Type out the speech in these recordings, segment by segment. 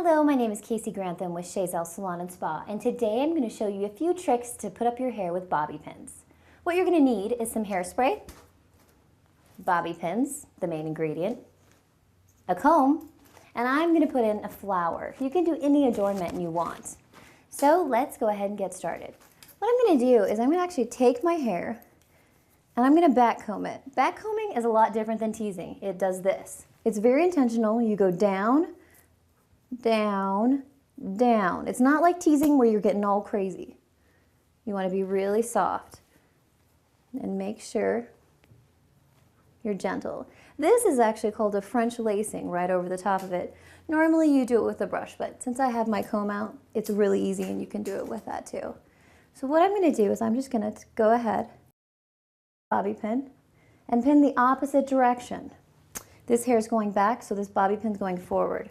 Hello, my name is Casey Grantham with Shazel Salon and Spa, and today I'm going to show you a few tricks to put up your hair with bobby pins. What you're going to need is some hairspray, bobby pins, the main ingredient, a comb, and I'm going to put in a flower. You can do any adornment you want. So let's go ahead and get started. What I'm going to do is I'm going to actually take my hair and I'm going to back comb it. Back combing is a lot different than teasing. It does this. It's very intentional. You go down, down, down. It's not like teasing where you're getting all crazy. You want to be really soft and make sure you're gentle. This is actually called a French lacing right over the top of it. Normally you do it with a brush, but since I have my comb out, it's really easy and you can do it with that too. So what I'm going to do is I'm just going to go ahead, bobby pin, and pin the opposite direction. This hair is going back, so this bobby pin is going forward.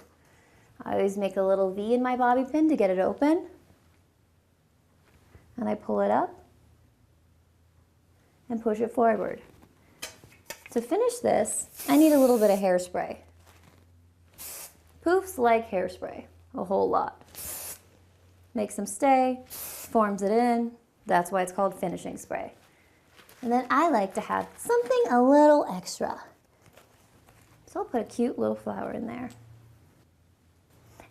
I always make a little V in my bobby pin to get it open. And I pull it up and push it forward. To finish this, I need a little bit of hairspray. Poofs like hairspray, a whole lot. Makes them stay, forms it in. That's why it's called finishing spray. And then I like to have something a little extra. So I'll put a cute little flower in there.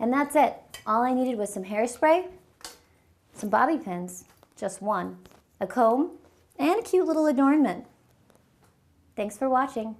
And that's it. All I needed was some hairspray, some bobby pins, just one, a comb, and a cute little adornment. Thanks for watching.